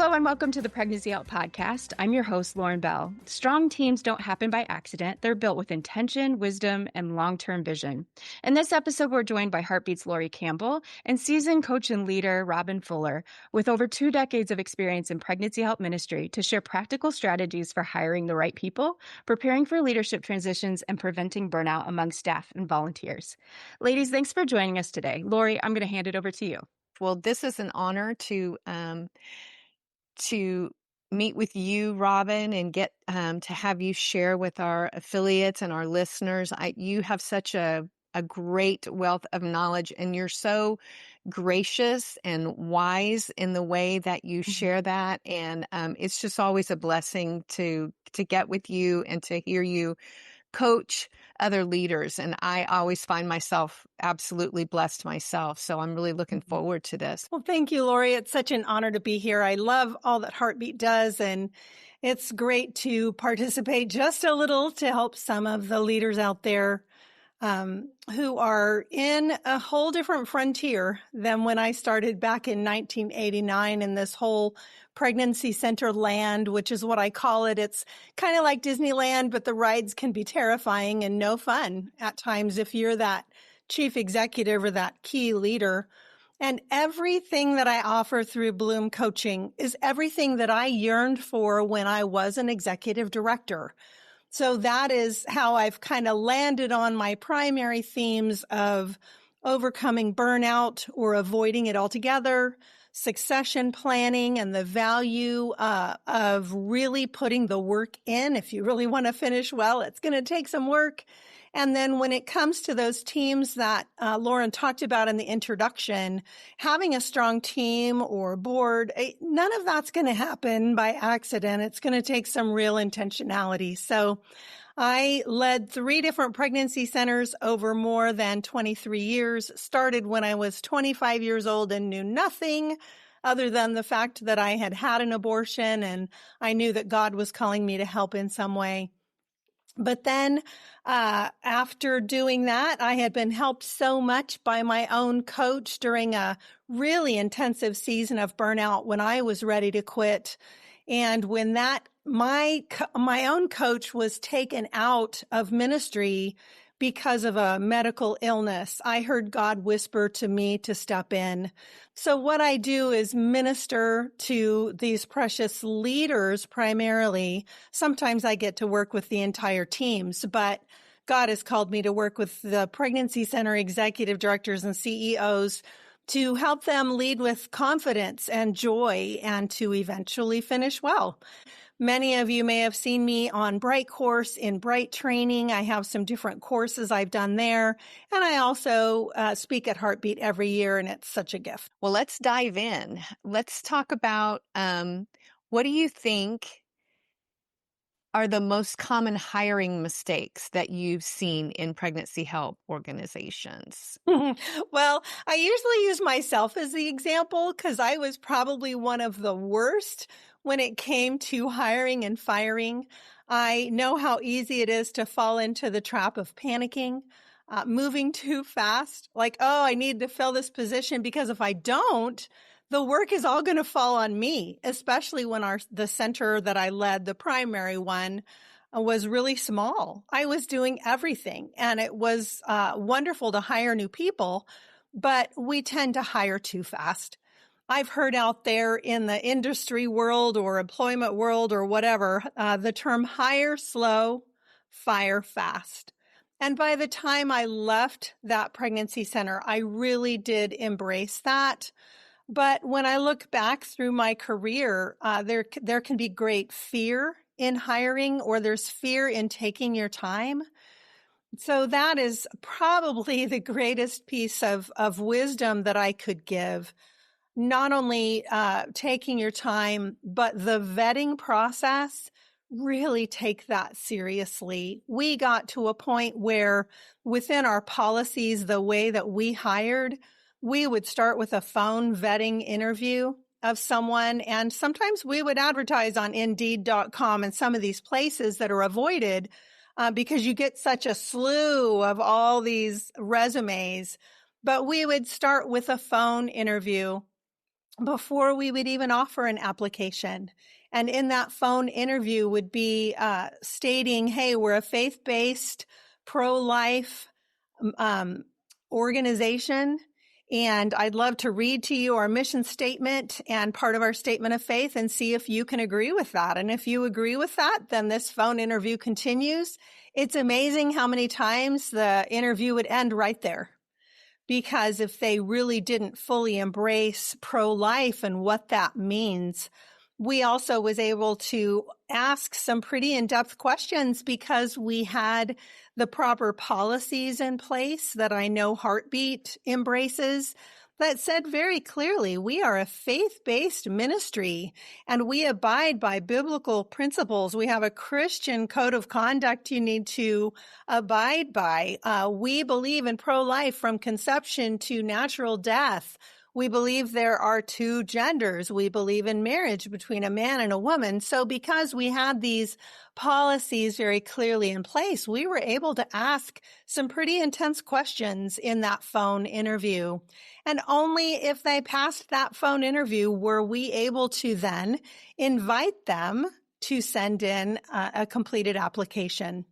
Hello and welcome to the Pregnancy Help Podcast. I'm your host, Lauren Bell. Strong teams don't happen by accident. They're built with intention, wisdom, and long-term vision. In this episode, we're joined by Heartbeat's Lori Campbell and seasoned coach and leader, Robin Fuller, with over 2 decades of experience in pregnancy help ministry to share practical strategies for hiring the right people, preparing for leadership transitions, and preventing burnout among staff and volunteers. Ladies, thanks for joining us today. Lori, I'm going to hand it over to you. Well, this is an honor to meet with you, Robin, and get to have you share with our affiliates and our listeners. You have such a great wealth of knowledge, and you're so gracious and wise in the way that you share that. And it's just always a blessing to get with you and to hear you coach other leaders. And I always find myself absolutely blessed myself. So I'm really looking forward to this. Well, thank you, Lori. It's such an honor to be here. I love all that Heartbeat does, and it's great to participate just a little to help some of the leaders out there who are in a whole different frontier than when I started back in 1989 in this whole pregnancy center land, which is what I call it. It's kind of like Disneyland, but the rides can be terrifying and no fun at times if you're that chief executive or that key leader. And everything that I offer through Bloom Coaching is everything that I yearned for when I was an executive director. So that is how I've kind of landed on my primary themes of overcoming burnout or avoiding it altogether, succession planning, and the value of really putting the work in. If you really want to finish well, it's going to take some work. And then when it comes to those teams that Lauren talked about in the introduction, having a strong team or board, none of that's going to happen by accident. It's going to take some real intentionality. So I led 3 different pregnancy centers over more than 23 years, started when I was 25 years old and knew nothing other than the fact that I had had an abortion, and I knew that God was calling me to help in some way. But then after doing that, I had been helped so much by my own coach during a really intensive season of burnout when I was ready to quit. And when my own coach was taken out of ministry because of a medical illness, I heard God whisper to me to step in. So what I do is minister to these precious leaders primarily. Sometimes I get to work with the entire teams, but God has called me to work with the pregnancy center executive directors and CEOs to help them lead with confidence and joy and to eventually finish well. Many of you may have seen me on Bright Course in Bright Training. I have some different courses I've done there. And I also speak at Heartbeat every year, and it's such a gift. Well, let's dive in. Let's talk about what do you think are the most common hiring mistakes that you've seen in pregnancy help organizations? Well, I usually use myself as the example because I was probably one of the worst when it came to hiring and firing. I know how easy it is to fall into the trap of panicking, moving too fast. Like, oh, I need to fill this position because if I don't, the work is all going to fall on me, especially when the center that I led, the primary one, was really small. I was doing everything, and it was wonderful to hire new people, but we tend to hire too fast. I've heard out there in the industry world or employment world or whatever, the term hire slow, fire fast. And by the time I left that pregnancy center, I really did embrace that. But when I look back through my career, there can be great fear in hiring, or there's fear in taking your time. So that is probably the greatest piece of wisdom that I could give. Not only taking your time, but the vetting process, really take that seriously. We got to a point where within our policies, the way that we hired, we would start with a phone vetting interview of someone. And sometimes we would advertise on Indeed.com and some of these places that are avoided because you get such a slew of all these resumes. But we would start with a phone interview before we would even offer an application. And in that phone interview would be stating, hey, we're a faith-based, pro-life organization. And I'd love to read to you our mission statement and part of our statement of faith and see if you can agree with that. And if you agree with that, then this phone interview continues. It's amazing how many times the interview would end right there. Because if they really didn't fully embrace pro-life and what that means, we also was able to ask some pretty in-depth questions because we had the proper policies in place that I know Heartbeat embraces that said very clearly, we are a faith-based ministry and we abide by biblical principles. We have a Christian code of conduct you need to abide by. We believe in pro-life from conception to natural death. We believe there are two genders. We believe in marriage between a man and a woman. So because we had these policies very clearly in place, we were able to ask some pretty intense questions in that phone interview. And only if they passed that phone interview were we able to then invite them to send in a completed application.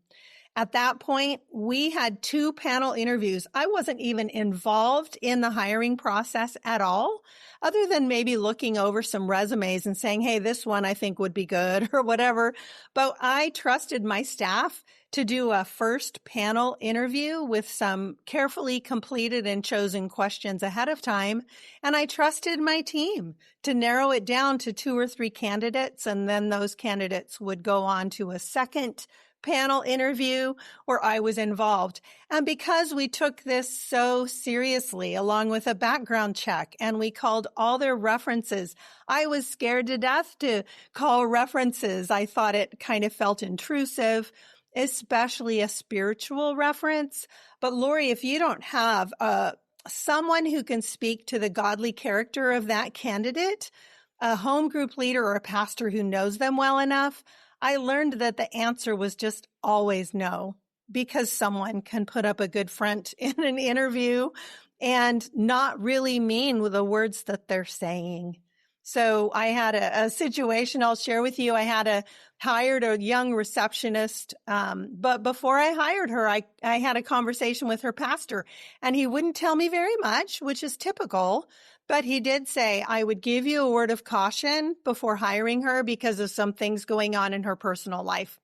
At that point, we had 2 panel interviews. I wasn't even involved in the hiring process at all, other than maybe looking over some resumes and saying, hey, this one I think would be good or whatever. But I trusted my staff to do a first panel interview with some carefully completed and chosen questions ahead of time. And I trusted my team to narrow it down to 2 or 3 candidates. And then those candidates would go on to a second panel interview where I was involved. And because we took this so seriously, along with a background check, and we called all their references, I was scared to death to call references. I thought it kind of felt intrusive, especially a spiritual reference. But Lori, if you don't have someone who can speak to the godly character of that candidate, a home group leader or a pastor who knows them well enough, I learned that the answer was just always no, because someone can put up a good front in an interview and not really mean the words that they're saying. So I had a situation I'll share with you. I hired a young receptionist, but before I hired her, I had a conversation with her pastor, and he wouldn't tell me very much, which is typical. But he did say, I would give you a word of caution before hiring her because of some things going on in her personal life.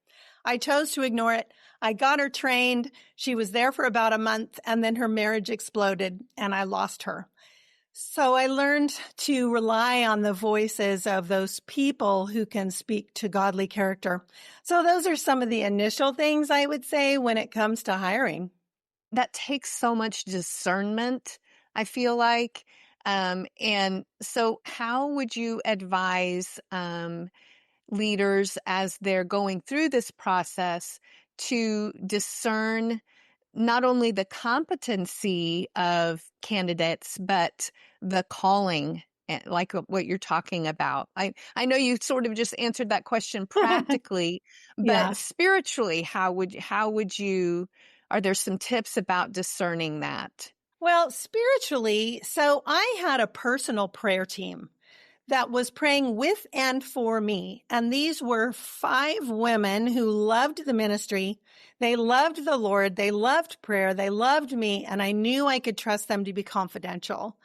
I chose to ignore it. I got her trained. She was there for about a month, and then her marriage exploded and I lost her. So I learned to rely on the voices of those people who can speak to godly character. So those are some of the initial things I would say when it comes to hiring. That takes so much discernment, I feel like. And so how would you advise leaders as they're going through this process to discern not only the competency of candidates, but the calling, like what you're talking about? I know you sort of just answered that question practically, Yeah. but spiritually, how would you, are there some tips about discerning that? Well, spiritually, so I had a personal prayer team that was praying with and for me. And these were 5 women who loved the ministry. They loved the Lord. They loved prayer. They loved me. And I knew I could trust them to be confidential.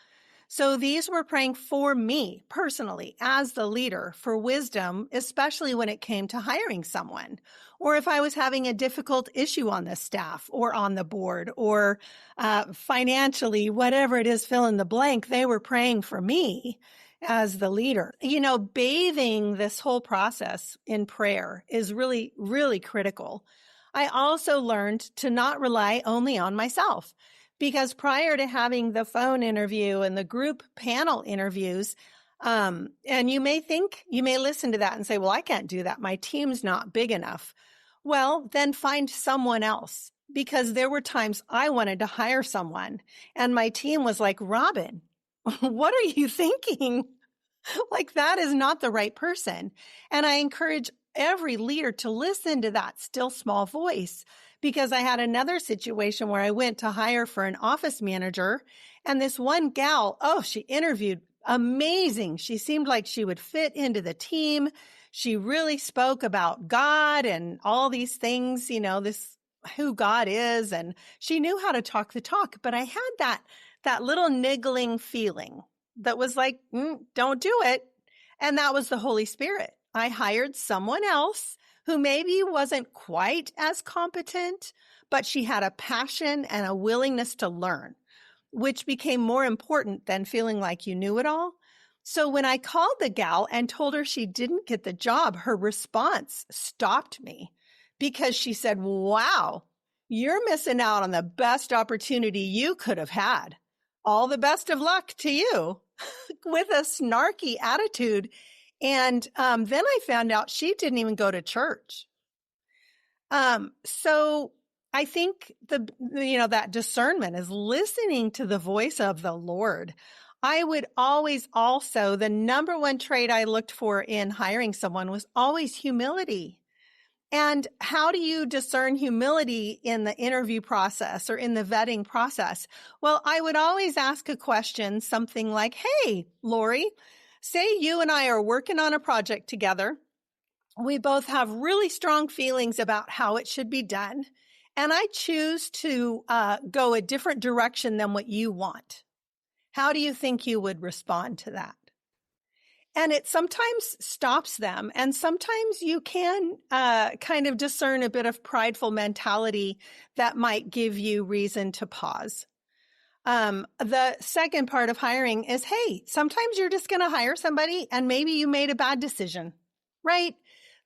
So these were praying for me personally as the leader for wisdom, especially when it came to hiring someone, or if I was having a difficult issue on the staff or on the board or financially, whatever it is, fill in the blank, they were praying for me as the leader. You know, bathing this whole process in prayer is really, really critical. I also learned to not rely only on myself. Because prior to having the phone interview and the group panel interviews, and you may listen to that and say, well, I can't do that. My team's not big enough. Well, then find someone else, because there were times I wanted to hire someone and my team was like, Robin, what are you thinking? Like, that is not the right person. And I encourage every leader to listen to that still small voice. Because I had another situation where I went to hire for an office manager, and this one gal, she interviewed amazing. She seemed like she would fit into the team. She really spoke about God and all these things, this who God is. And she knew how to talk the talk. But I had that little niggling feeling that was like, don't do it. And that was the Holy Spirit. I hired someone else who maybe wasn't quite as competent, but she had a passion and a willingness to learn, which became more important than feeling like you knew it all. So when I called the gal and told her she didn't get the job, her response stopped me because she said, wow, you're missing out on the best opportunity you could have had. All the best of luck to you, with a snarky attitude. And then I found out she didn't even go to church. So I think that discernment is listening to the voice of the Lord. I would always also, the number one trait I looked for in hiring someone was always humility. And how do you discern humility in the interview process or in the vetting process? Well, I would always ask a question, something like, hey, Lori, say you and I are working on a project together. We both have really strong feelings about how it should be done. And I choose to go a different direction than what you want. How do you think you would respond to that? And it sometimes stops them. And sometimes you can kind of discern a bit of prideful mentality that might give you reason to pause. The second part of hiring is, hey, sometimes you're just going to hire somebody and maybe you made a bad decision, right?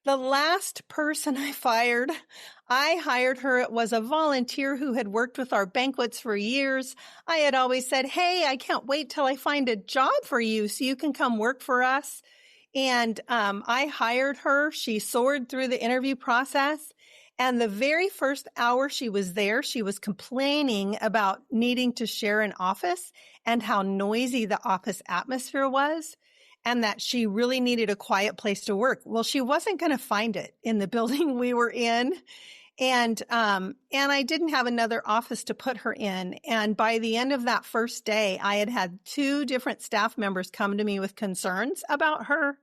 The last person I hired her. It was a volunteer who had worked with our banquets for years. I had always said, hey, I can't wait till I find a job for you so you can come work for us. And I hired her. She soared through the interview process. And the very first hour she was there, she was complaining about needing to share an office and how noisy the office atmosphere was, and that she really needed a quiet place to work. Well, she wasn't going to find it in the building we were in. And I didn't have another office to put her in. And by the end of that first day, I had 2 different staff members come to me with concerns about her.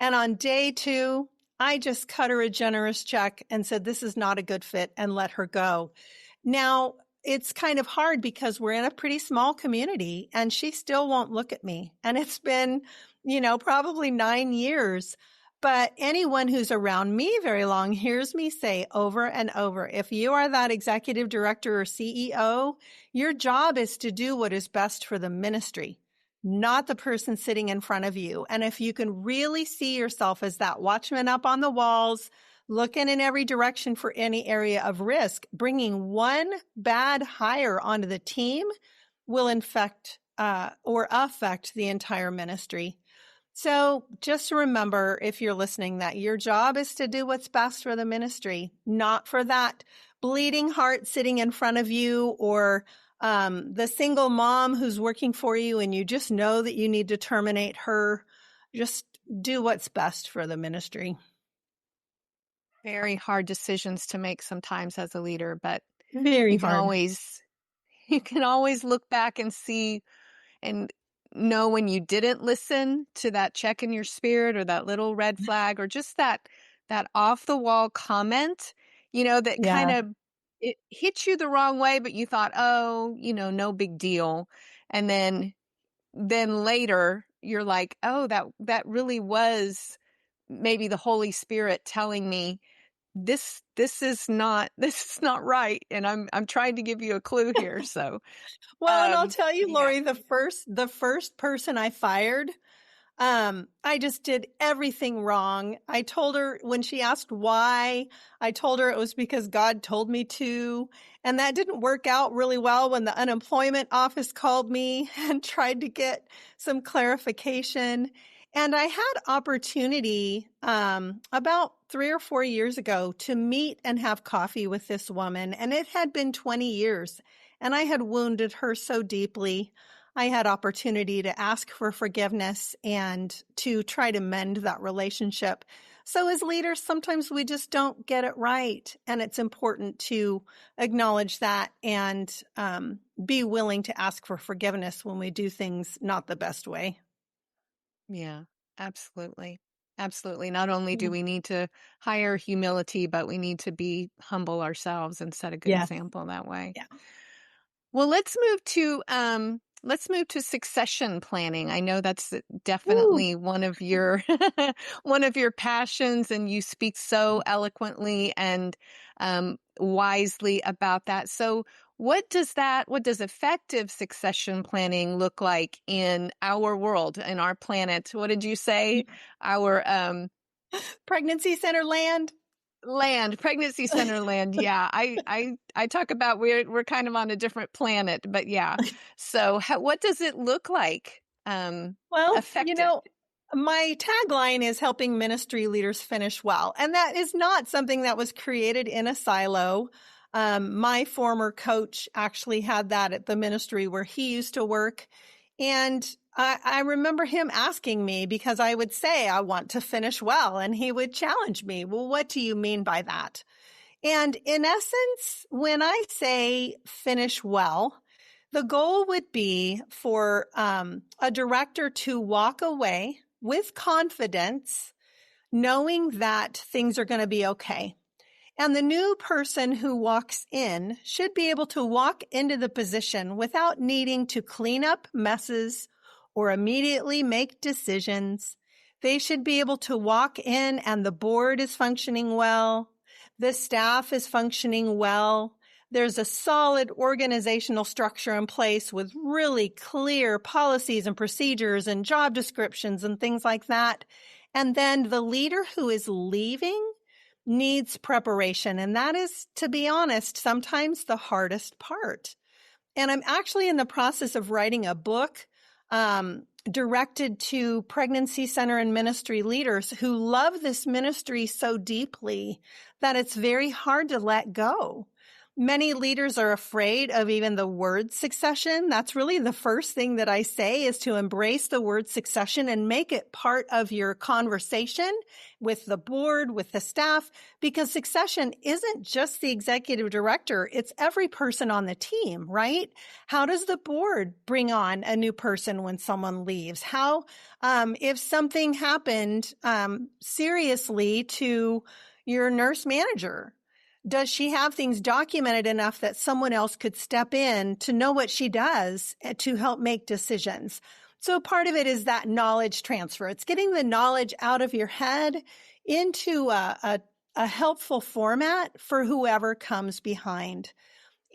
And on day 2, I just cut her a generous check and said, this is not a good fit, and let her go. Now, it's kind of hard because we're in a pretty small community and she still won't look at me. And it's been, probably 9 years. But anyone who's around me very long hears me say over and over, if you are that executive director or CEO, your job is to do what is best for the ministry, not the person sitting in front of you. And if you can really see yourself as that watchman up on the walls, looking in every direction for any area of risk, bringing one bad hire onto the team will affect the entire ministry. So just remember, if you're listening, that your job is to do what's best for the ministry, not for that bleeding heart sitting in front of you, or the single mom who's working for you and you just know that you need to terminate her. Just do what's best for the ministry. Very hard decisions to make sometimes as a leader, but Very you hard. can always look back and see and know when you didn't listen to that check in your spirit or that little red flag or just that off the wall comment, that kind of it hit you the wrong way, but you thought, oh, no big deal. And then later you're like, oh, that really was maybe the Holy Spirit telling me this is not right. And I'm trying to give you a clue here. So Well, and I'll tell you, yeah. Lori, the first person I fired, I just did everything wrong. I told her when she asked why, I told her it was because God told me to. And that didn't work out really well when the unemployment office called me and tried to get some clarification. And I had opportunity about 3 or 4 years ago to meet and have coffee with this woman. And it had been 20 years. And I had wounded her so deeply. I had opportunity to ask for forgiveness and to try to mend that relationship. So as leaders, sometimes we just don't get it right. And it's important to acknowledge that and be willing to ask for forgiveness when we do things not the best way. Yeah, absolutely. Absolutely. Not only do Yeah. we need to hire humility, but we need to be humble ourselves and set a good Yes. example that way. Yeah. Well, let's move to succession planning. I know that's Woo. definitely one of your one of your passions, and you speak so eloquently and wisely about that. So, what does effective succession planning look like in our world, in our planet? What did you say? Our Pregnancy center land. pregnancy center land. Yeah, I talk about we're kind of on a different planet, but yeah. So what does it look like? Well, Effective. my tagline is helping ministry leaders finish well. And that is not something that was created in a silo. My former coach actually had that at the ministry where he used to work. And I remember him asking me, because I would say, I want to finish well. And he would challenge me. Well, what do you mean by that? And in essence, when I say finish well, the goal would be for a director to walk away with confidence, knowing that things are going to be okay. And the new person who walks in should be able to walk into the position without needing to clean up messes or immediately make decisions. They should be able to walk in and the board is functioning well. The staff is functioning well. There's a solid organizational structure in place with really clear policies and procedures and job descriptions and things like that. And then the leader who is leaving needs preparation. And that is, to be honest, sometimes the hardest part. And I'm actually in the process of writing a book directed to pregnancy center and ministry leaders who love this ministry so deeply that it's very hard to let go. Many leaders are afraid of even the word succession. That's really the first thing that I say, is to embrace the word succession and make it part of your conversation with the board, with the staff, because succession isn't just the executive director. It's every person on the team, right? How does the board bring on a new person when someone leaves? How, if something happened seriously to your nurse manager, does she have things documented enough that someone else could step in to know what she does to help make decisions? So part of it is that knowledge transfer. It's getting the knowledge out of your head into a helpful format for whoever comes behind.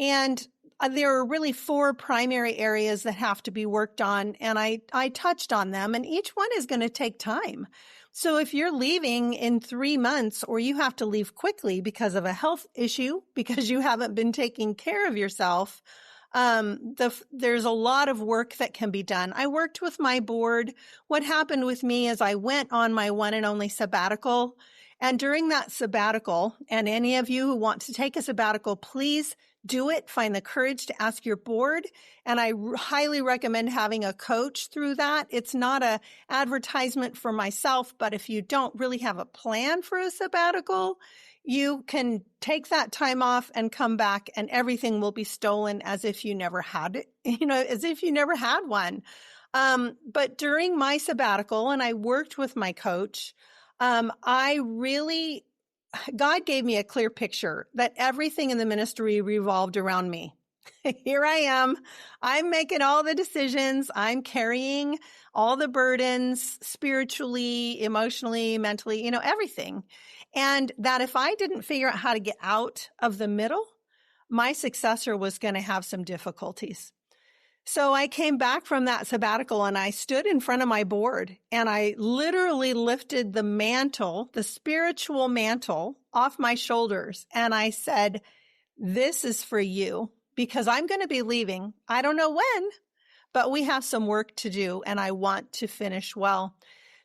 And there are really 4 primary areas that have to be worked on. And I touched on them, and each one is going to take time. So if you're leaving in 3 months, or you have to leave quickly because of a health issue, because you haven't been taking care of yourself, there's a lot of work that can be done. I worked with my board. What happened with me is I went on my one and only sabbatical. And during that sabbatical, and any of you who want to take a sabbatical, please do it. Find the courage to ask your board. And I highly recommend having a coach through that. It's not an advertisement for myself, but if you don't really have a plan for a sabbatical, you can take that time off and come back, and everything will be stolen as if you never had it, as if you never had one. But during my sabbatical, and I worked with my coach, God gave me a clear picture that everything in the ministry revolved around me. Here I am. I'm making all the decisions. I'm carrying all the burdens spiritually, emotionally, mentally, everything. And that if I didn't figure out how to get out of the middle, my successor was going to have some difficulties. So I came back from that sabbatical and I stood in front of my board and I literally lifted the mantle, the spiritual mantle, off my shoulders. And I said, this is for you, because I'm going to be leaving. I don't know when, but we have some work to do and I want to finish well.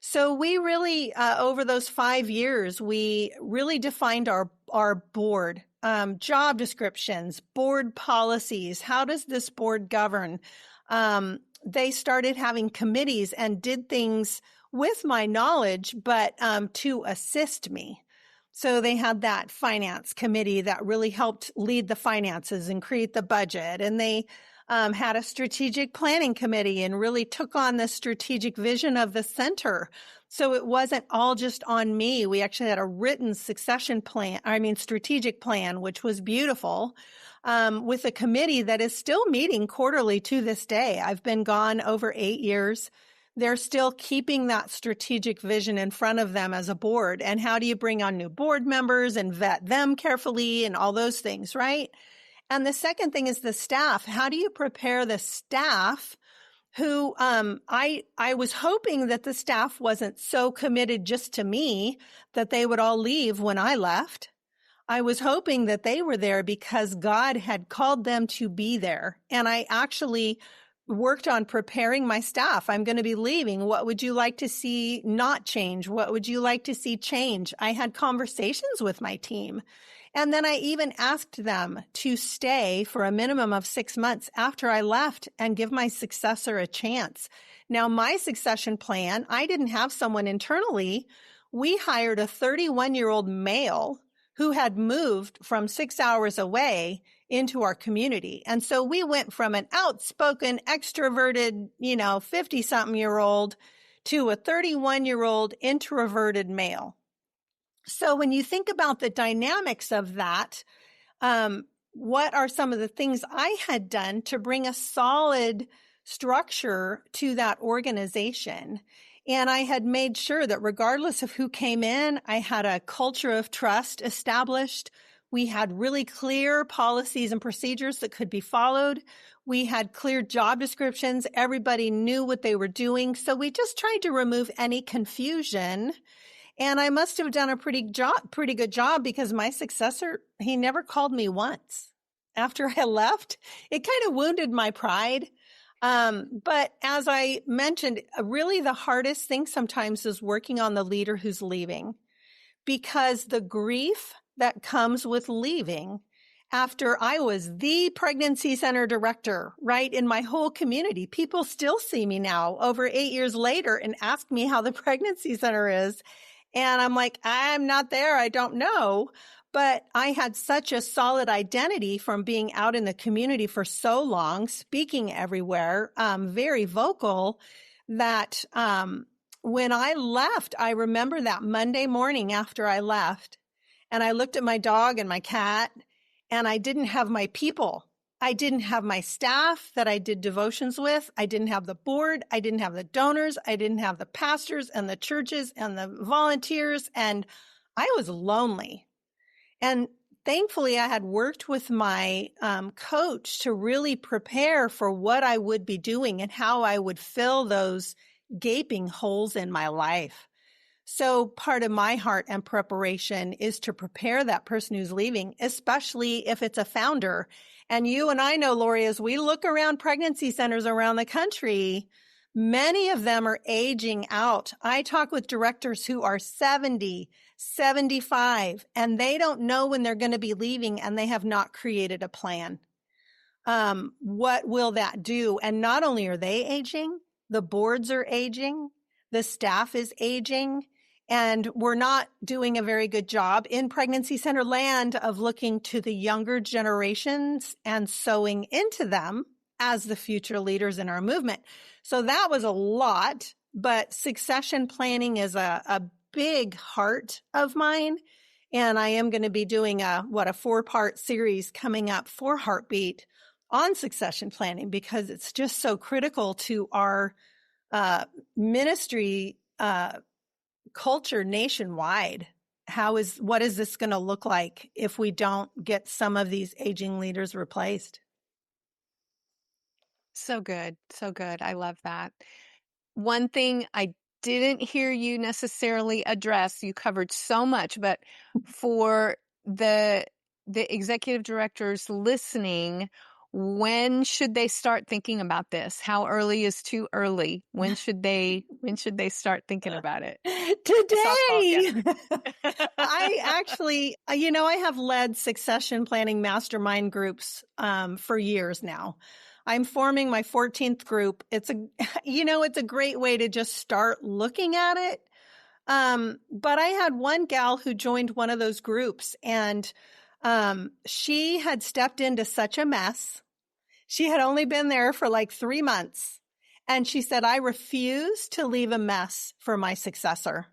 So we really, over those 5 years, we really defined our board. Job descriptions, board policies. How does this board govern? They started having committees and did things with my knowledge, but to assist me. So they had that finance committee that really helped lead the finances and create the budget. And they had a strategic planning committee and really took on the strategic vision of the center. So it wasn't all just on me. We actually had a written strategic plan, which was beautiful, with a committee that is still meeting quarterly to this day. I've been gone over 8 years. They're still keeping that strategic vision in front of them as a board. And how do you bring on new board members and vet them carefully and all those things, right? And the second thing is the staff. How do you prepare the staff who, I was hoping that the staff wasn't so committed just to me that they would all leave when I left. I was hoping that they were there because God had called them to be there. And I actually worked on preparing my staff. I'm going to be leaving. What would you like to see not change? What would you like to see change? I had conversations with my team. And then I even asked them to stay for a minimum of 6 months after I left and give my successor a chance. Now, my succession plan, I didn't have someone internally. We hired a 31-year-old male who had moved from 6 hours away into our community. And so we went from an outspoken, extroverted, 50-something-year-old to a 31-year-old introverted male. So when you think about the dynamics of that, what are some of the things I had done to bring a solid structure to that organization? And I had made sure that regardless of who came in, I had a culture of trust established. We had really clear policies and procedures that could be followed. We had clear job descriptions. Everybody knew what they were doing. So we just tried to remove any confusion. And I must have done a pretty good job because my successor, he never called me once after I left. It kind of wounded my pride. But as I mentioned, really the hardest thing sometimes is working on the leader who's leaving, because the grief that comes with leaving after I was the pregnancy center director, right, in my whole community. People still see me now over 8 years later and ask me how the pregnancy center is. And I'm like, I'm not there. I don't know. But I had such a solid identity from being out in the community for so long, speaking everywhere, very vocal, that when I left, I remember that Monday morning after I left, and I looked at my dog and my cat, and I didn't have my people. I didn't have my staff that I did devotions with. I didn't have the board. I didn't have the donors. I didn't have the pastors and the churches and the volunteers. And I was lonely. And thankfully, I had worked with my coach to really prepare for what I would be doing and how I would fill those gaping holes in my life. So part of my heart and preparation is to prepare that person who's leaving, especially if it's a founder. And you and I know, Lori, as we look around pregnancy centers around the country, many of them are aging out. I talk with directors who are 70, 75, and they don't know when they're going to be leaving, and they have not created a plan. What will that do? And not only are they aging, the boards are aging, the staff is aging, and we're not doing a very good job in pregnancy center land of looking to the younger generations and sowing into them as the future leaders in our movement. So that was a lot, but succession planning is a big heart of mine. And I am going to be doing a 4-part series coming up for Heartbeat on succession planning, because it's just so critical to our ministry culture nationwide. What is this going to look like if we don't get some of these aging leaders replaced? So good. So good. I love that. One thing I didn't hear you necessarily address, you covered so much, but for the executive directors listening, when should they start thinking about this? How early is too early? When should they start thinking about it? Today. I actually, I have led succession planning mastermind groups for years now. I'm forming my 14th group. It's a great way to just start looking at it. But I had one gal who joined one of those groups, and she had stepped into such a mess. She had only been there for like 3 months. And she said, I refuse to leave a mess for my successor.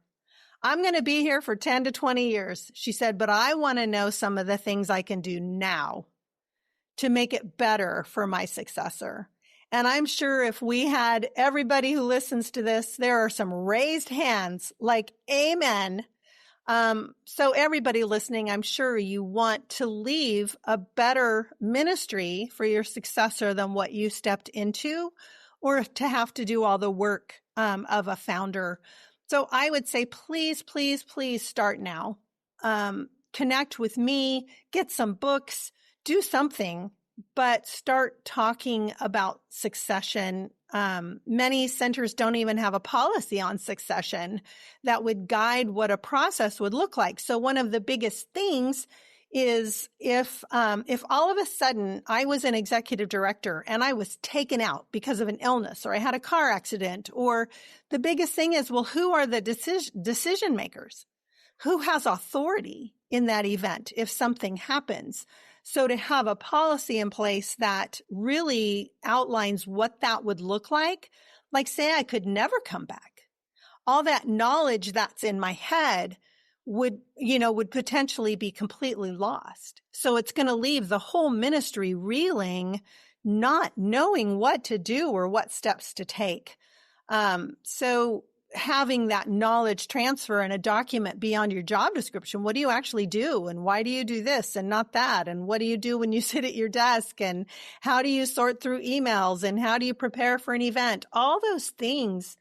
I'm going to be here for 10 to 20 years. She said, but I want to know some of the things I can do now to make it better for my successor. And I'm sure if we had everybody who listens to this, there are some raised hands like, amen. So everybody listening, I'm sure you want to leave a better ministry for your successor than what you stepped into, or to have to do all the work of a founder. So I would say, please, please, please start now. Connect with me, get some books, do something, but start talking about succession. Many centers don't even have a policy on succession that would guide what a process would look like. So one of the biggest things is if all of a sudden I was an executive director and I was taken out because of an illness, or I had a car accident, or the biggest thing is, well, who are the decision makers? Who has authority in that event if something happens? So to have a policy in place that really outlines what that would look like say I could never come back. All that knowledge that's in my head would potentially be completely lost. So it's going to leave the whole ministry reeling, not knowing what to do or what steps to take. So having that knowledge transfer and a document beyond your job description. What do you actually do? And why do you do this and not that? And what do you do when you sit at your desk? And how do you sort through emails? And how do you prepare for an event? All those things,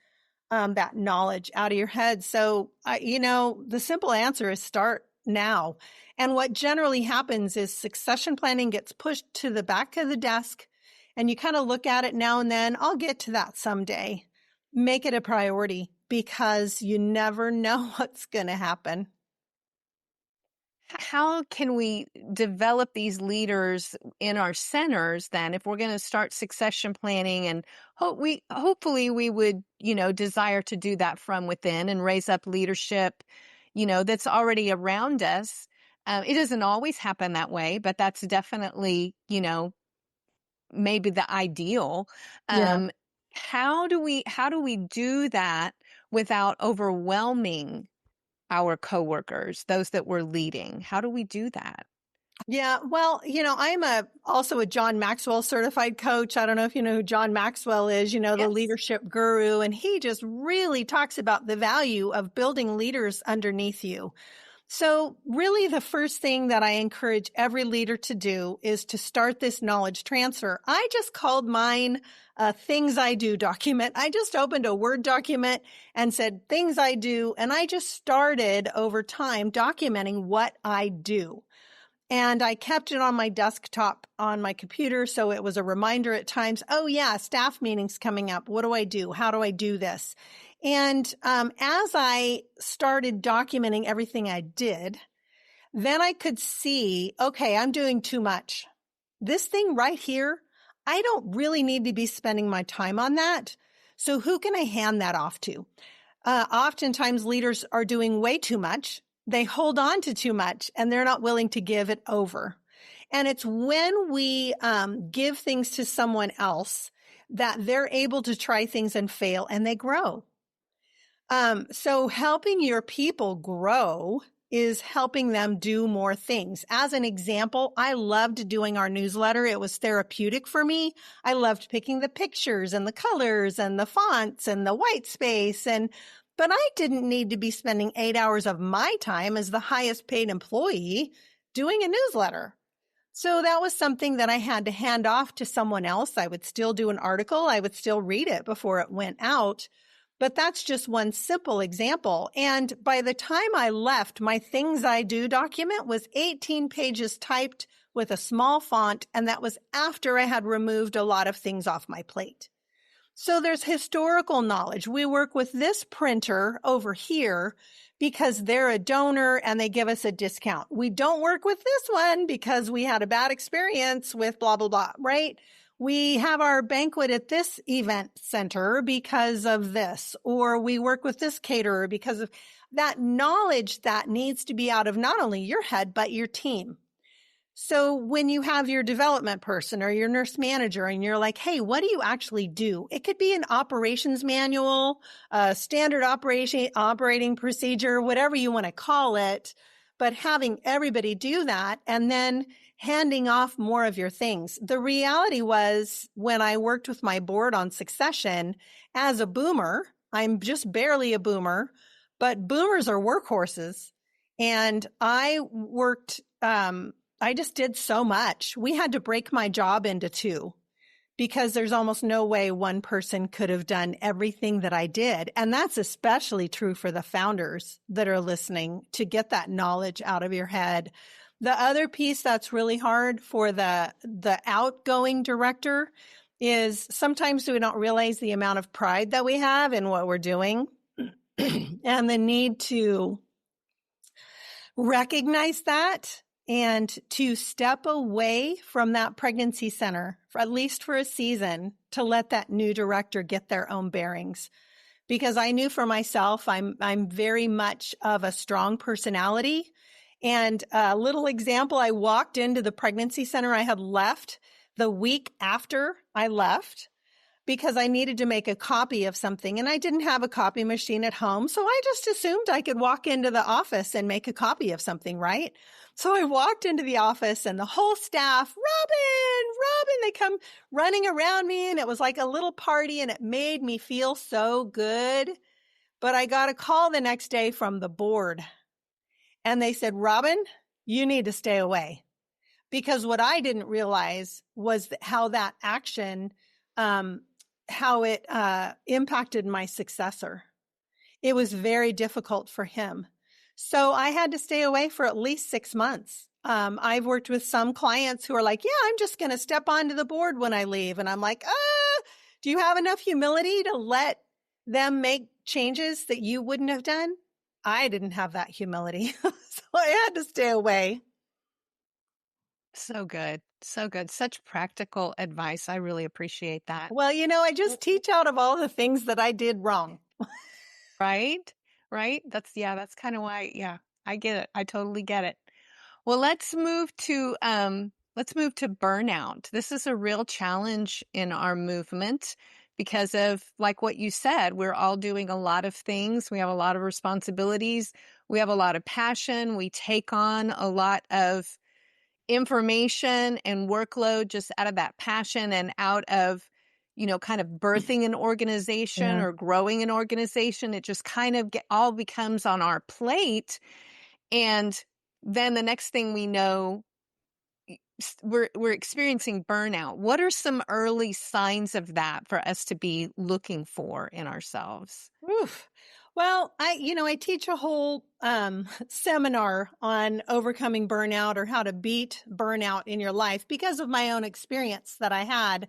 that knowledge out of your head. So, the simple answer is start now. And what generally happens is succession planning gets pushed to the back of the desk, and you kind of look at it now and then. I'll get to that someday. Make it a priority, because you never know what's going to happen. How can we develop these leaders in our centers then, if we're going to start succession planning? And hopefully we would, desire to do that from within and raise up leadership, that's already around us. It doesn't always happen that way, but that's definitely, maybe the ideal. Yeah. How do we do that without overwhelming our coworkers, those that we're leading? How do we do that? Yeah, well, I'm also a John Maxwell certified coach. I don't know if you know who John Maxwell is, the Yes. leadership guru, and he just really talks about the value of building leaders underneath you. So really the first thing that I encourage every leader to do is to start this knowledge transfer. I just called mine a things I do document. I just opened a Word document and said things I do. And I just started over time documenting what I do. And I kept it on my desktop on my computer. So it was a reminder at times, oh yeah, staff meetings coming up. What do I do? How do I do this? And as I started documenting everything I did, then I could see, okay, I'm doing too much. This thing right here, I don't really need to be spending my time on that. So who can I hand that off to? Oftentimes leaders are doing way too much. They hold on to too much and they're not willing to give it over. And it's when we give things to someone else that they're able to try things and fail and they grow. So helping your people grow is helping them do more things. As an example, I loved doing our newsletter. It was therapeutic for me. I loved picking the pictures and the colors and the fonts and the white space. But I didn't need to be spending 8 hours of my time as the highest paid employee doing a newsletter. So that was something that I had to hand off to someone else. I would still do an article. I would still read it before it went out. But that's just one simple example. And by the time I left, my things I do document was 18 pages typed with a small font. And that was after I had removed a lot of things off my plate. So there's historical knowledge. We work with this printer over here because they're a donor and they give us a discount. We don't work with this one because we had a bad experience with blah, blah, blah, right? We have our banquet at this event center because of this, or we work with this caterer because of that knowledge that needs to be out of not only your head, but your team. So when you have your development person or your nurse manager and you're like, hey, what do you actually do? It could be an operations manual, a standard operating procedure, whatever you want to call it, but having everybody do that and then handing off more of your things. The reality was when I worked with my board on succession as a boomer, I'm just barely a boomer, but boomers are workhorses. And I worked, I just did so much. We had to break my job into two because there's almost no way one person could have done everything that I did. And that's especially true for the founders that are listening, to get that knowledge out of your head. The other piece that's really hard for the outgoing director is sometimes we don't realize the amount of pride that we have in what we're doing and the need to recognize that and to step away from that pregnancy center, for at least for a season, to let that new director get their own bearings. Because I knew for myself, I'm very much of a strong personality. And a little example, I walked into the pregnancy center I had left the week after I left, because I needed to make a copy of something and I didn't have a copy machine at home. So I just assumed I could walk into the office and make a copy of something, right? So I walked into the office and the whole staff, Robin, they come running around me and it was like a little party and it made me feel so good. But I got a call the next day from the board and they said, Robin, you need to stay away. Because what I didn't realize was how that action, how it impacted my successor. It was very difficult for him. So I had to stay away for at least 6 months. I've worked with some clients who are like, yeah, I'm just going to step onto the board when I leave. And I'm like, do you have enough humility to let them make changes that you wouldn't have done? I didn't have that humility. So I had to stay away. So good. So good. Such practical advice. I really appreciate that. Well, I just teach out of all the things that I did wrong. Right? Right? That's kind of why, I get it. I totally get it. Well, let's move to burnout. This is a real challenge in our movement because of, like what you said, we're all doing a lot of things. We have a lot of responsibilities. We have a lot of passion. We take on a lot of information and workload just out of that passion and out of, kind of birthing an organization or growing an organization. It just kind of all becomes on our plate. And then the next thing we know, we're experiencing burnout. What are some early signs of that for us to be looking for in ourselves? Oof. Well, I teach a whole seminar on overcoming burnout or how to beat burnout in your life because of my own experience that I had.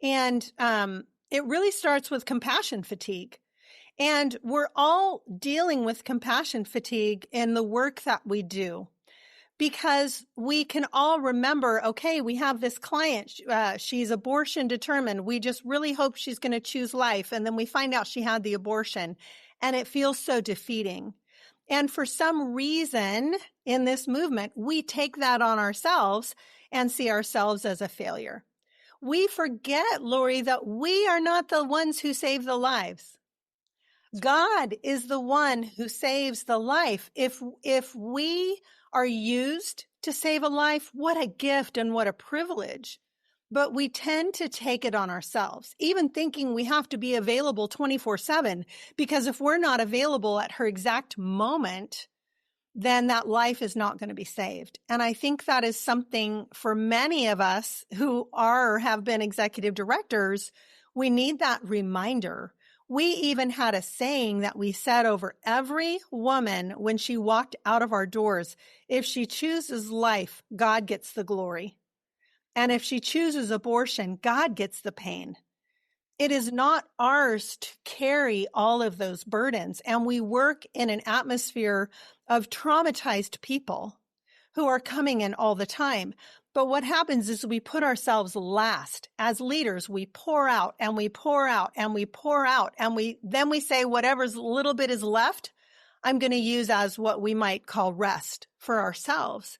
And it really starts with compassion fatigue. And we're all dealing with compassion fatigue in the work that we do. Because we can all remember, okay, we have this client, she's abortion determined. We just really hope she's going to choose life. And then we find out she had the abortion and it feels so defeating. And for some reason in this movement, we take that on ourselves and see ourselves as a failure. We forget, Lori, that we are not the ones who save the lives. God is the one who saves the life. If we are used to save a life, what a gift and what a privilege. But we tend to take it on ourselves, even thinking we have to be available 24/7, because if we're not available at her exact moment, then that life is not going to be saved. And I think that is something for many of us who are or have been executive directors, we need that reminder. We even had a saying that we said over every woman when she walked out of our doors: if she chooses life, God gets the glory. And if she chooses abortion, God gets the pain. It is not ours to carry all of those burdens. And we work in an atmosphere of traumatized people who are coming in all the time. But what happens is we put ourselves last. As leaders, we pour out and we pour out and we pour out. And then we say whatever's little bit is left, I'm going to use as what we might call rest for ourselves.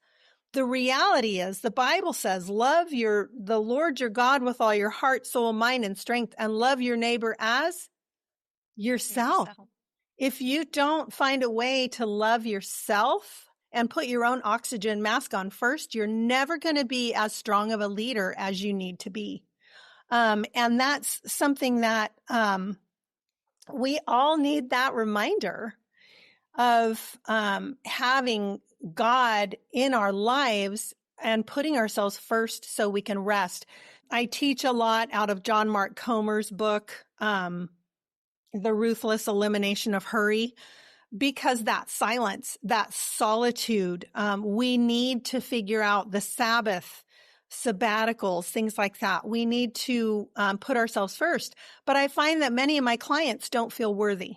The reality is the Bible says, love the Lord your God with all your heart, soul, mind, and strength, and love your neighbor as yourself. If you don't find a way to love yourself and put your own oxygen mask on first, you're never going to be as strong of a leader as you need to be. And that's something that we all need, that reminder of having God in our lives and putting ourselves first so we can rest. I teach a lot out of John Mark Comer's book, The Ruthless Elimination of Hurry, because that silence, that solitude, we need to figure out the Sabbath, sabbaticals, things like that. We need to put ourselves first. But I find that many of my clients don't feel worthy.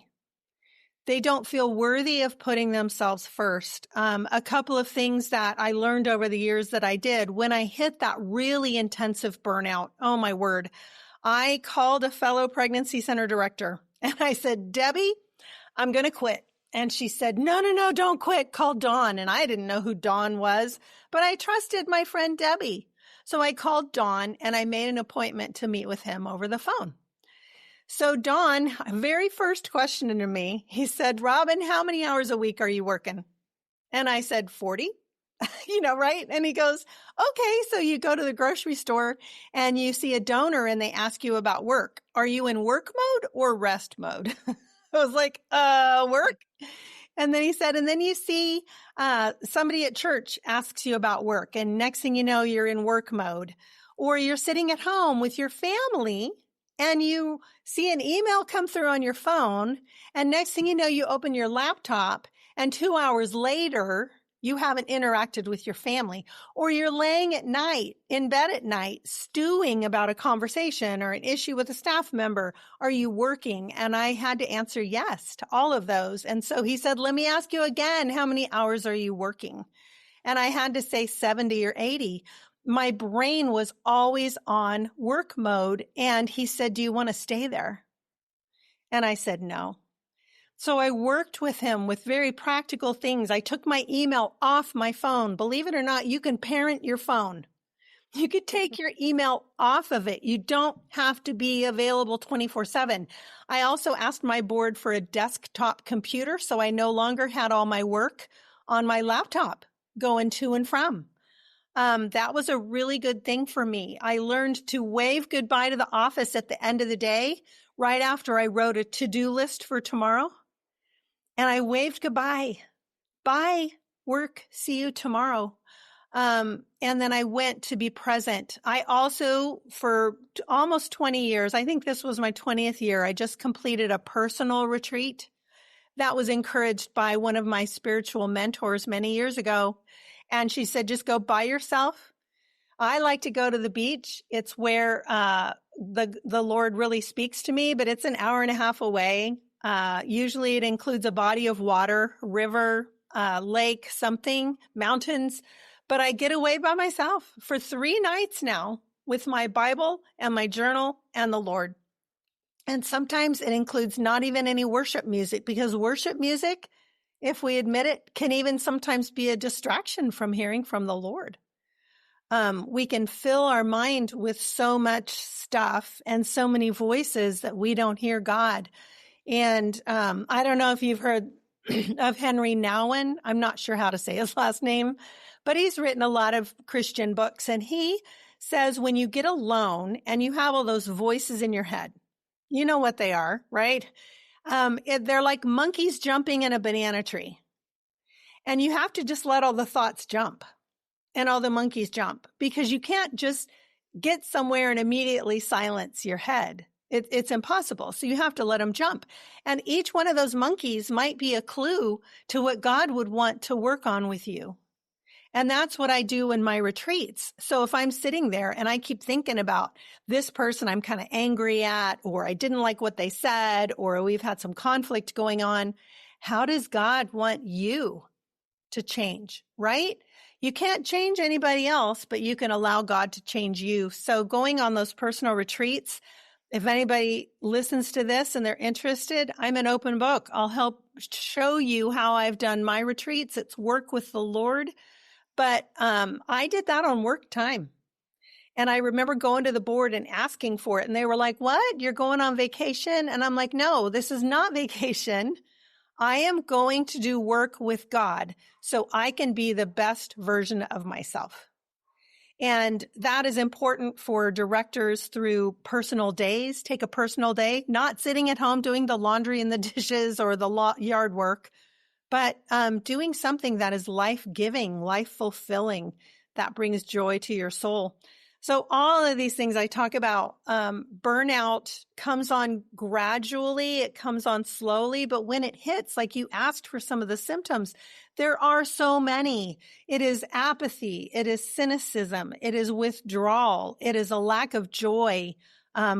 They don't feel worthy of putting themselves first. A couple of things that I learned over the years that I did when I hit that really intensive burnout. Oh my word. I called a fellow pregnancy center director and I said, Debbie, I'm going to quit. And she said, no, don't quit. Call Dawn. And I didn't know who Dawn was, but I trusted my friend Debbie. So I called Dawn and I made an appointment to meet with him over the phone. So Don, very first question to me, he said, Robin, how many hours a week are you working? And I said, 40, right? And he goes, okay, so you go to the grocery store and you see a donor and they ask you about work. Are you in work mode or rest mode? I was like, work. And then he said, and then you see somebody at church asks you about work. And next thing you know, you're in work mode. Or you're sitting at home with your family and you see an email come through on your phone, and next thing you know, you open your laptop, and 2 hours later, you haven't interacted with your family. Or you're laying at night, in bed at night, stewing about a conversation or an issue with a staff member. Are you working? And I had to answer yes to all of those. And so he said, let me ask you again, how many hours are you working? And I had to say 70 or 80. My brain was always on work mode. And he said, do you want to stay there? And I said, no. So I worked with him with very practical things. I took my email off my phone. Believe it or not, you can parent your phone. You could take your email off of it. You don't have to be available 24/7. I also asked my board for a desktop computer, so I no longer had all my work on my laptop going to and from. That was a really good thing for me. I learned to wave goodbye to the office at the end of the day, right after I wrote a to-do list for tomorrow. And I waved goodbye. Bye, work. See you tomorrow. And then I went to be present. I also, for almost 20 years, I think this was my 20th year, I just completed a personal retreat that was encouraged by one of my spiritual mentors many years ago. And she said, just go by yourself. I like to go to the beach. It's where the Lord really speaks to me, but it's an hour and a half away. Usually it includes a body of water, river, lake, something, mountains. But I get away by myself for 3 nights now with my Bible and my journal and the Lord. And sometimes it includes not even any worship music, because worship music, if we admit it, can even sometimes be a distraction from hearing from the Lord. We can fill our mind with so much stuff and so many voices that we don't hear God. And I don't know if you've heard of Henry Nouwen. I'm not sure how to say his last name, but he's written a lot of Christian books. And he says when you get alone and you have all those voices in your head, you know what they are, right? They're like monkeys jumping in a banana tree. And you have to just let all the thoughts jump and all the monkeys jump, because you can't just get somewhere and immediately silence your head. It's impossible. So you have to let them jump. And each one of those monkeys might be a clue to what God would want to work on with you. And that's what I do in my retreats. So if I'm sitting there and I keep thinking about this person I'm kind of angry at, or I didn't like what they said, or we've had some conflict going on, how does God want you to change, right? You can't change anybody else, but you can allow God to change you. So going on those personal retreats, if anybody listens to this and they're interested, I'm an open book. I'll help show you how I've done my retreats. It's work with the Lord. But I did that on work time. And I remember going to the board and asking for it. And they were like, what? You're going on vacation? And I'm like, no, this is not vacation. I am going to do work with God so I can be the best version of myself. And that is important for directors through personal days. Take a personal day, not sitting at home doing the laundry and the dishes or the yard work, but doing something that is life-giving, life-fulfilling, that brings joy to your soul. So all of these things I talk about, burnout comes on gradually, it comes on slowly, but when it hits, like you asked for some of the symptoms, there are so many. It is apathy, it is cynicism, it is withdrawal, it is a lack of joy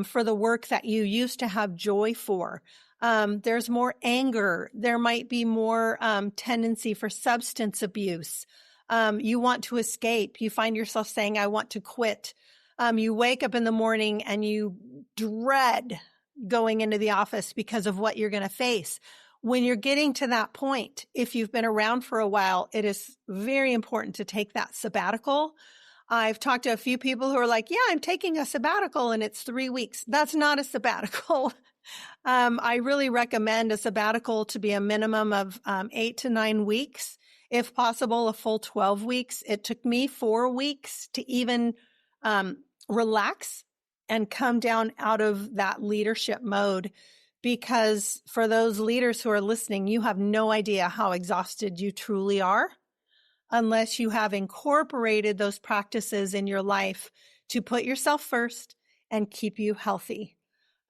for the work that you used to have joy for. There's more anger. There might be more tendency for substance abuse. You want to escape. You find yourself saying, I want to quit. You wake up in the morning and you dread going into the office because of what you're going to face. When you're getting to that point, if you've been around for a while, it is very important to take that sabbatical. I've talked to a few people who are like, yeah, I'm taking a sabbatical and it's 3 weeks. That's not a sabbatical. I really recommend a sabbatical to be a minimum of 8 to 9 weeks. If possible, a full 12 weeks. It took me 4 weeks to even relax and come down out of that leadership mode, because for those leaders who are listening, you have no idea how exhausted you truly are unless you have incorporated those practices in your life to put yourself first and keep you healthy.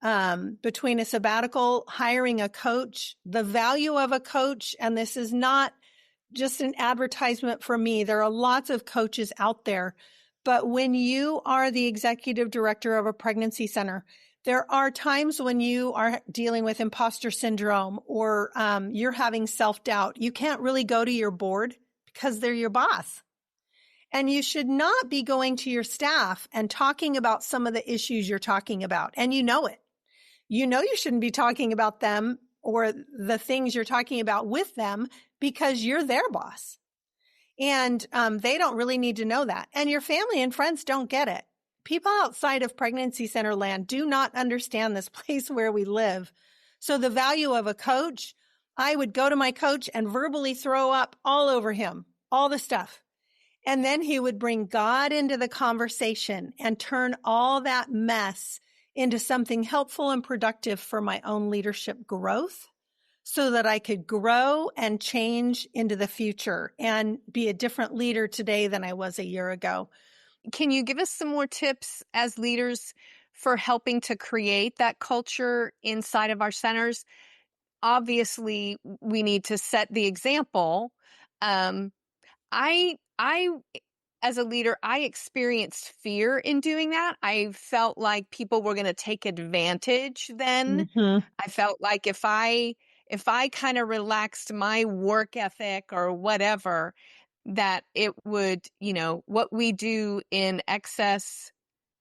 Between a sabbatical, hiring a coach, the value of a coach, and this is not just an advertisement for me. There are lots of coaches out there. But when you are the executive director of a pregnancy center, there are times when you are dealing with imposter syndrome or you're having self-doubt. You can't really go to your board because they're your boss. And you should not be going to your staff and talking about some of the issues you're talking about. And you know it. You know you shouldn't be talking about them or the things you're talking about with them because you're their boss. And they don't really need to know that. And your family and friends don't get it. People outside of pregnancy center land do not understand this place where we live. So the value of a coach, I would go to my coach and verbally throw up all over him, all the stuff. And then he would bring God into the conversation and turn all that mess into something helpful and productive for my own leadership growth, so that I could grow and change into the future and be a different leader today than I was a year ago. Can you give us some more tips as leaders for helping to create that culture inside of our centers? Obviously, we need to set the example. I as a leader, I experienced fear in doing that. I felt like people were going to take advantage then. Mm-hmm. I felt like if I kind of relaxed my work ethic or whatever, that it would, what we do in excess,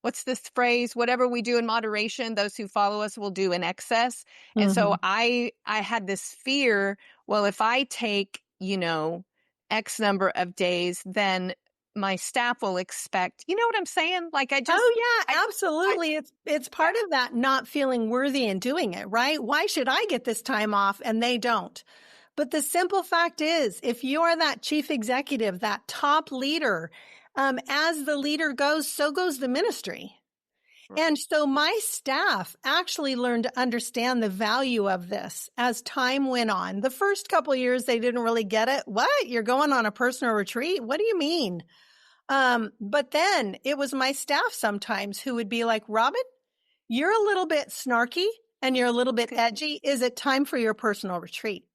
what's this phrase? Whatever we do in moderation, those who follow us will do in excess. And so I had this fear, well, if I take, X number of days, then my staff will expect, you know what I'm saying? Like Absolutely. It's part of that not feeling worthy in doing it, right? Why should I get this time off and they don't? But the simple fact is, if you are that chief executive, that top leader, as the leader goes, so goes the ministry. Right. And so my staff actually learned to understand the value of this as time went on. The first couple of years, they didn't really get it. What? You're going on a personal retreat? What do you mean? But then it was my staff sometimes who would be like, Robin, you're a little bit snarky and you're a little bit edgy. Is it time for your personal retreat?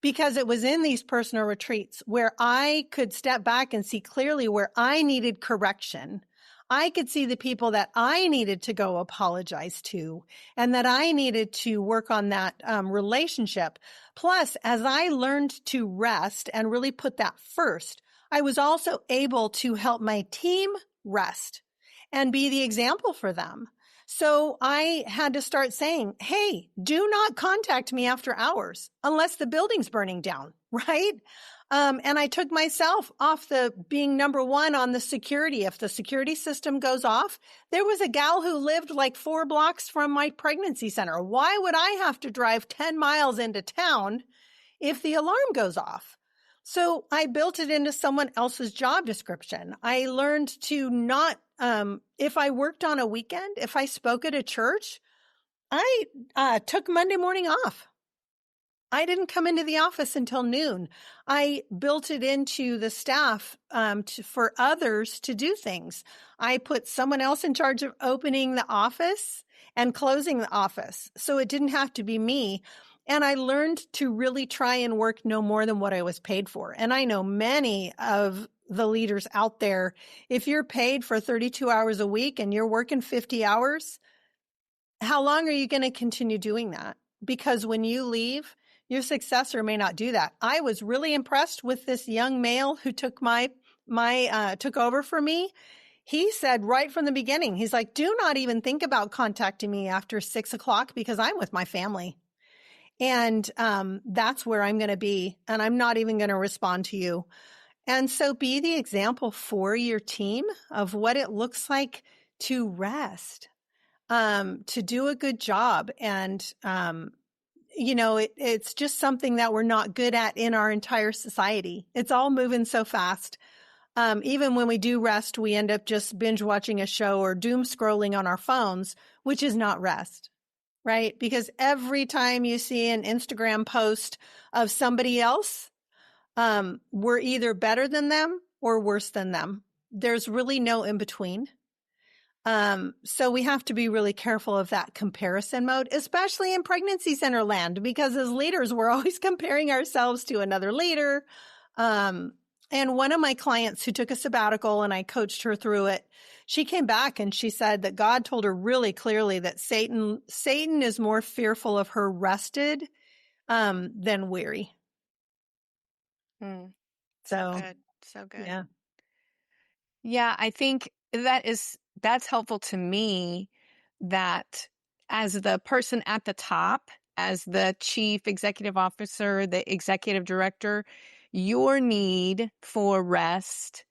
Because it was in these personal retreats where I could step back and see clearly where I needed correction. I could see the people that I needed to go apologize to and that I needed to work on that relationship. Plus, as I learned to rest and really put that first, I was also able to help my team rest and be the example for them. So I had to start saying, hey, do not contact me after hours unless the building's burning down, right? And I took myself off the being number one on the security. If the security system goes off, there was a gal who lived like 4 blocks from my pregnancy center. Why would I have to drive 10 miles into town if the alarm goes off? So I built it into someone else's job description. I learned to not, if I worked on a weekend, if I spoke at a church, I took Monday morning off. I didn't come into the office until noon. I built it into the staff for others to do things. I put someone else in charge of opening the office and closing the office, so it didn't have to be me. And I learned to really try and work no more than what I was paid for. And I know many of the leaders out there, if you're paid for 32 hours a week and you're working 50 hours, how long are you going to continue doing that? Because when you leave, your successor may not do that. I was really impressed with this young male who took took over for me. He said right from the beginning, he's like, do not even think about contacting me after 6 o'clock because I'm with my family. And that's where I'm going to be. And I'm not even going to respond to you. And so be the example for your team of what it looks like to rest, to do a good job. And, it's just something that we're not good at in our entire society. It's all moving so fast. Even when we do rest, we end up just binge watching a show or doom scrolling on our phones, which is not rest, right? Because every time you see an Instagram post of somebody else, we're either better than them or worse than them. There's really no in between. So we have to be really careful of that comparison mode, especially in pregnancy center land, because as leaders, we're always comparing ourselves to another leader. And one of my clients who took a sabbatical and I coached her through it, she came back and she said that God told her really clearly that Satan is more fearful of her rested, than weary. So good. So good. Yeah. Yeah, I think that's helpful to me, that as the person at the top, as the chief executive officer, the executive director, your need for rest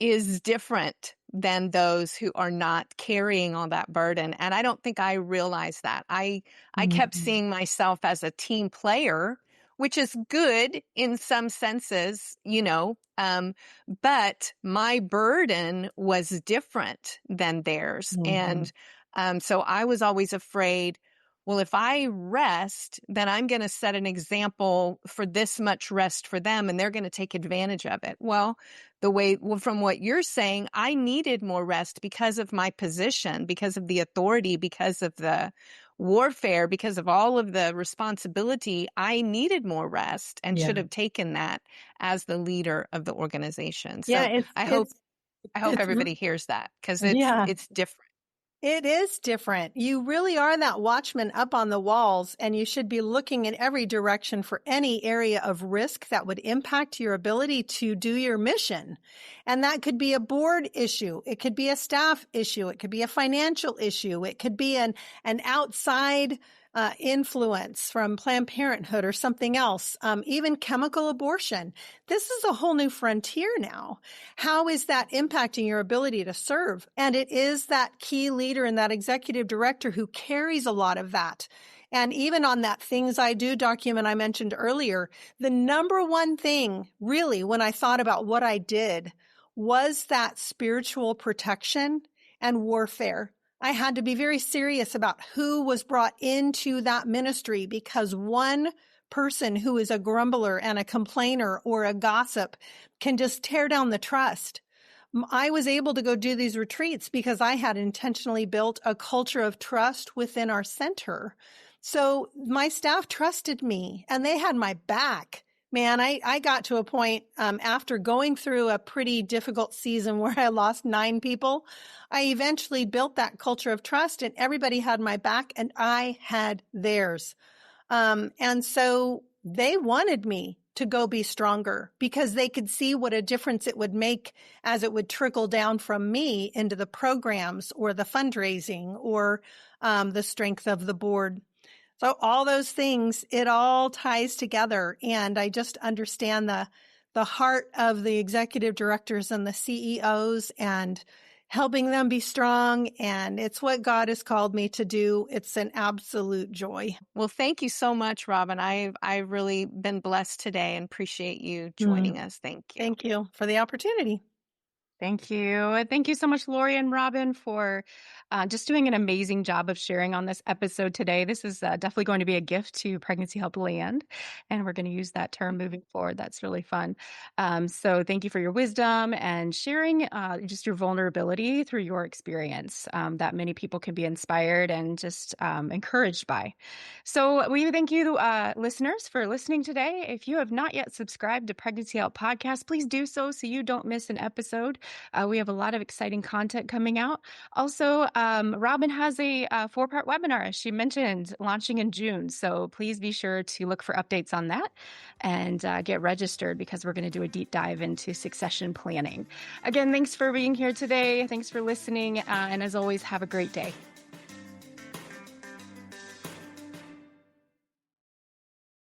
is different than those who are not carrying all that burden. And I don't think I realized that. I kept seeing myself as a team player, which is good in some senses, but my burden was different than theirs. And so I was always afraid, well, if I rest, then I'm going to set an example for this much rest for them, and they're going to take advantage of it. Well, from what you're saying, I needed more rest because of my position, because of the authority, because of the warfare, because of all of the responsibility. I needed more rest and should have taken that as the leader of the organization. So Yeah, I hope everybody hears that, because it's different. It is different. You really are that watchman up on the walls, and you should be looking in every direction for any area of risk that would impact your ability to do your mission. And that could be a board issue. It could be a staff issue. It could be a financial issue. It could be an outside influence from Planned Parenthood or something else, even chemical abortion. This is a whole new frontier now. How is that impacting your ability to serve? And it is that key leader and that executive director who carries a lot of that. And even on that Things I Do document I mentioned earlier, the number one thing really when I thought about what I did was that spiritual protection and warfare. I had to be very serious about who was brought into that ministry, because one person who is a grumbler and a complainer or a gossip can just tear down the trust. I was able to go do these retreats because I had intentionally built a culture of trust within our center. So my staff trusted me and they had my back. Man, I got to a point after going through a pretty difficult season where I lost 9 people. I eventually built that culture of trust, and everybody had my back and I had theirs. And so they wanted me to go be stronger because they could see what a difference it would make as it would trickle down from me into the programs or the fundraising or the strength of the board. So all those things, it all ties together. And I just understand the heart of the executive directors and the CEOs and helping them be strong. And it's what God has called me to do. It's an absolute joy. Well, thank you so much, Robin. I've really been blessed today and appreciate you joining us. Thank you. Thank you for the opportunity. Thank you. Thank you so much, Lori and Robin, for just doing an amazing job of sharing on this episode today. This is definitely going to be a gift to Pregnancy Help Land, and we're going to use that term moving forward. That's really fun. So thank you for your wisdom and sharing just your vulnerability through your experience that many people can be inspired and just encouraged by. So we thank you, listeners, for listening today. If you have not yet subscribed to Pregnancy Help Podcast, please do so you don't miss an episode. We have a lot of exciting content coming out. Also, Robin has a 4-part webinar, as she mentioned, launching in June. So please be sure to look for updates on that and get registered, because we're going to do a deep dive into succession planning. Again, thanks for being here today. Thanks for listening. And as always, have a great day.